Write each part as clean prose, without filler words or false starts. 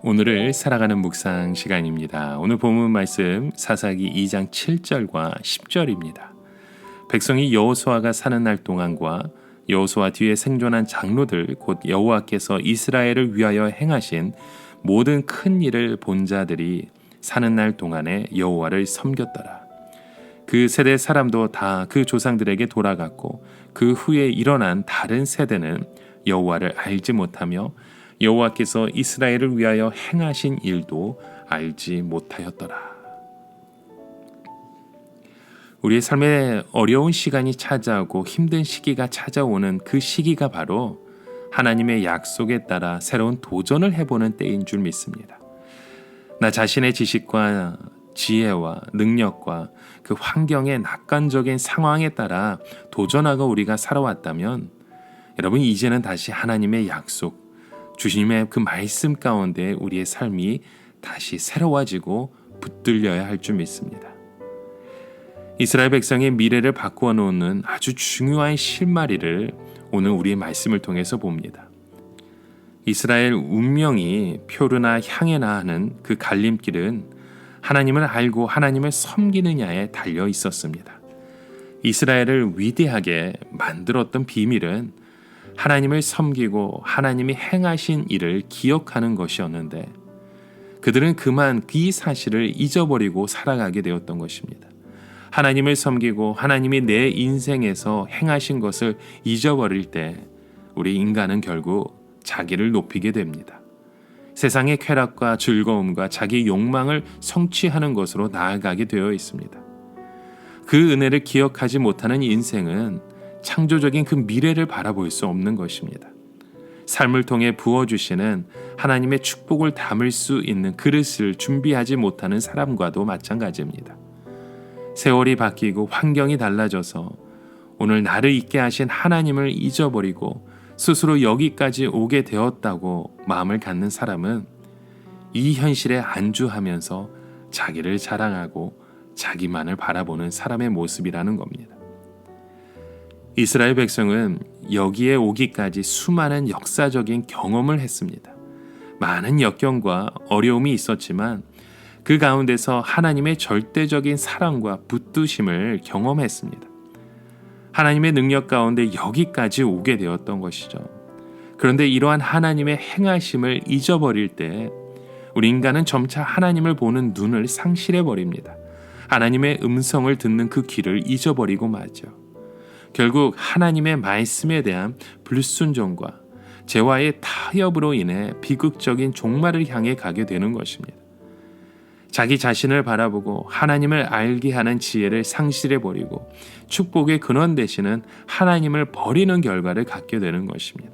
오늘을 살아가는 묵상 시간입니다. 오늘 본문 말씀 사사기 2장 7절과 10절입니다. 백성이 여호수아가 사는 날 동안과 여호수아 뒤에 생존한 장로들 곧 여호와께서 이스라엘을 위하여 행하신 모든 큰 일을 본 자들이 사는 날 동안에 여호와를 섬겼더라. 그 세대 사람도 다 그 조상들에게 돌아갔고 그 후에 일어난 다른 세대는 여호와를 알지 못하며 여호와께서 이스라엘을 위하여 행하신 일도 알지 못하였더라. 우리의 삶에 어려운 시간이 찾아오고 힘든 시기가 찾아오는 그 시기가 바로 하나님의 약속에 따라 새로운 도전을 해보는 때인 줄 믿습니다. 나 자신의 지식과 지혜와 능력과 그 환경의 낙관적인 상황에 따라 도전하고 우리가 살아왔다면 여러분 이제는 다시 하나님의 약속, 주님의 그 말씀 가운데 우리의 삶이 다시 새로워지고 붙들려야 할 줄 믿습니다. 이스라엘 백성의 미래를 바꾸어 놓는 아주 중요한 실마리를 오늘 우리의 말씀을 통해서 봅니다. 이스라엘 운명이 표르나 향해나 하는 그 갈림길은 하나님을 알고 하나님을 섬기느냐에 달려 있었습니다. 이스라엘을 위대하게 만들었던 비밀은 하나님을 섬기고 하나님이 행하신 일을 기억하는 것이었는데 그들은 그만 이 사실을 잊어버리고 살아가게 되었던 것입니다. 하나님을 섬기고 하나님이 내 인생에서 행하신 것을 잊어버릴 때 우리 인간은 결국 자기를 높이게 됩니다. 세상의 쾌락과 즐거움과 자기 욕망을 성취하는 것으로 나아가게 되어 있습니다. 그 은혜를 기억하지 못하는 인생은 창조적인 그 미래를 바라볼 수 없는 것입니다. 삶을 통해 부어주시는 하나님의 축복을 담을 수 있는 그릇을 준비하지 못하는 사람과도 마찬가지입니다. 세월이 바뀌고 환경이 달라져서 오늘 나를 있게 하신 하나님을 잊어버리고 스스로 여기까지 오게 되었다고 마음을 갖는 사람은 이 현실에 안주하면서 자기를 자랑하고 자기만을 바라보는 사람의 모습이라는 겁니다. 이스라엘 백성은 여기에 오기까지 수많은 역사적인 경험을 했습니다. 많은 역경과 어려움이 있었지만 그 가운데서 하나님의 절대적인 사랑과 붙드심을 경험했습니다. 하나님의 능력 가운데 여기까지 오게 되었던 것이죠. 그런데 이러한 하나님의 행하심을 잊어버릴 때 우리 인간은 점차 하나님을 보는 눈을 상실해버립니다. 하나님의 음성을 듣는 그 귀를 잊어버리고 마죠. 결국 하나님의 말씀에 대한 불순종과 죄와의 타협으로 인해 비극적인 종말을 향해 가게 되는 것입니다. 자기 자신을 바라보고 하나님을 알게 하는 지혜를 상실해버리고 축복의 근원 되시는 하나님을 버리는 결과를 갖게 되는 것입니다.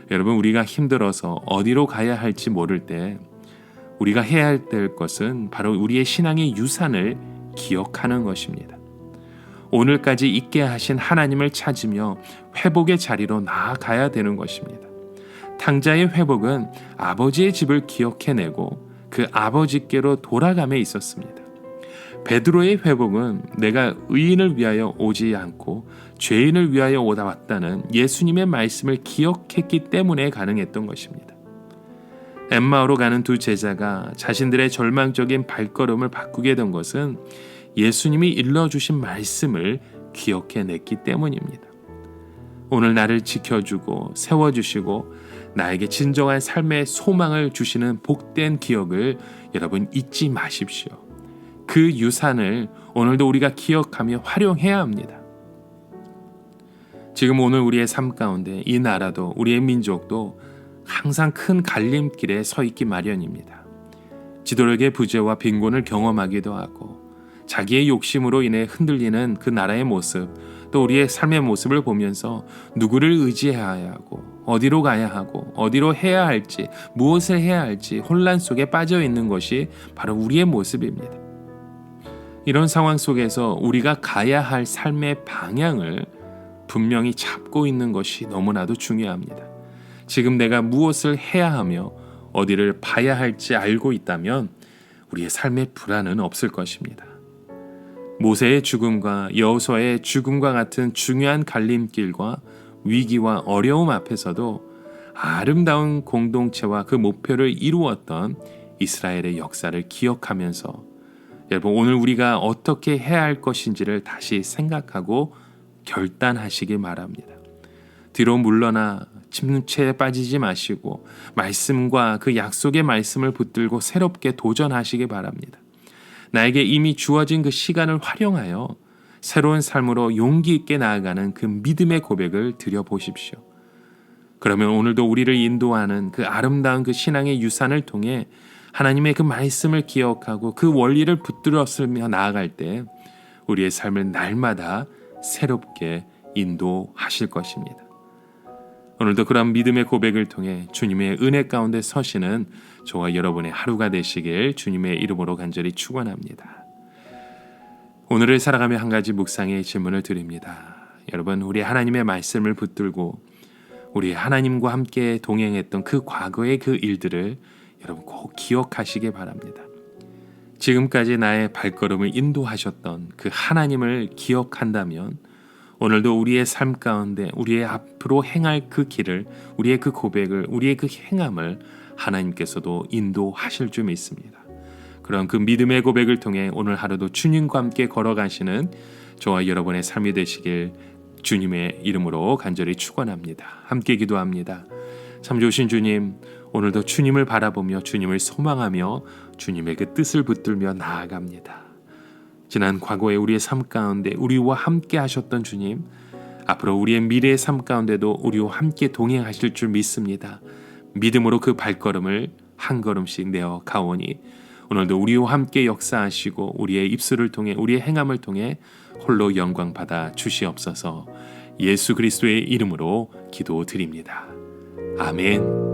여러분, 우리가 힘들어서 어디로 가야 할지 모를 때 우리가 해야 될 것은 바로 우리의 신앙의 유산을 기억하는 것입니다. 오늘까지 있게 하신 하나님을 찾으며 회복의 자리로 나아가야 되는 것입니다. 탕자의 회복은 아버지의 집을 기억해내고 그 아버지께로 돌아감에 있었습니다. 베드로의 회복은 내가 의인을 위하여 오지 않고 죄인을 위하여 오다 왔다는 예수님의 말씀을 기억했기 때문에 가능했던 것입니다. 엠마오로 가는 두 제자가 자신들의 절망적인 발걸음을 바꾸게 된 것은 예수님이 일러주신 말씀을 기억해냈기 때문입니다. 오늘 나를 지켜주고 세워주시고 나에게 진정한 삶의 소망을 주시는 복된 기억을 여러분 잊지 마십시오. 그 유산을 오늘도 우리가 기억하며 활용해야 합니다. 지금 오늘 우리의 삶 가운데 이 나라도 우리의 민족도 항상 큰 갈림길에 서 있기 마련입니다. 지도력의 부재와 빈곤을 경험하기도 하고 자기의 욕심으로 인해 흔들리는 그 나라의 모습, 또 우리의 삶의 모습을 보면서 누구를 의지해야 하고 어디로 가야 하고 어디로 해야 할지 무엇을 해야 할지 혼란 속에 빠져 있는 것이 바로 우리의 모습입니다. 이런 상황 속에서 우리가 가야 할 삶의 방향을 분명히 잡고 있는 것이 너무나도 중요합니다. 지금 내가 무엇을 해야 하며 어디를 봐야 할지 알고 있다면 우리의 삶의 불안은 없을 것입니다. 모세의 죽음과 여호수아의 죽음과 같은 중요한 갈림길과 위기와 어려움 앞에서도 아름다운 공동체와 그 목표를 이루었던 이스라엘의 역사를 기억하면서 여러분 오늘 우리가 어떻게 해야 할 것인지를 다시 생각하고 결단하시기 바랍니다. 뒤로 물러나 침체에 빠지지 마시고 말씀과 그 약속의 말씀을 붙들고 새롭게 도전하시기 바랍니다. 나에게 이미 주어진 그 시간을 활용하여 새로운 삶으로 용기 있게 나아가는 그 믿음의 고백을 드려보십시오. 그러면 오늘도 우리를 인도하는 그 아름다운 그 신앙의 유산을 통해 하나님의 그 말씀을 기억하고 그 원리를 붙들었으며 나아갈 때 우리의 삶을 날마다 새롭게 인도하실 것입니다. 오늘도 그런 믿음의 고백을 통해 주님의 은혜 가운데 서시는 저와 여러분의 하루가 되시길 주님의 이름으로 간절히 축원합니다. 오늘을 살아가며 한 가지 묵상의 질문을 드립니다. 여러분, 우리 하나님의 말씀을 붙들고 우리 하나님과 함께 동행했던 그 과거의 그 일들을 여러분 꼭 기억하시기 바랍니다. 지금까지 나의 발걸음을 인도하셨던 그 하나님을 기억한다면 오늘도 우리의 삶 가운데 우리의 앞으로 행할 그 길을, 우리의 그 고백을, 우리의 그 행함을 하나님께서도 인도하실 줄 믿습니다. 그런 그 믿음의 고백을 통해 오늘 하루도 주님과 함께 걸어가시는 저와 여러분의 삶이 되시길 주님의 이름으로 간절히 축원합니다. 함께 기도합니다. 참 좋으신 주님, 오늘도 주님을 바라보며 주님을 소망하며 주님의 그 뜻을 붙들며 나아갑니다. 지난 과거의 우리의 삶 가운데 우리와 함께 하셨던 주님, 앞으로 우리의 미래의 삶 가운데도 우리와 함께 동행하실 줄 믿습니다. 믿음으로 그 발걸음을 한 걸음씩 내어 가오니 오늘도 우리와 함께 역사하시고 우리의 입술을 통해 우리의 행함을 통해 홀로 영광 받아 주시옵소서. 예수 그리스도의 이름으로 기도드립니다. 아멘.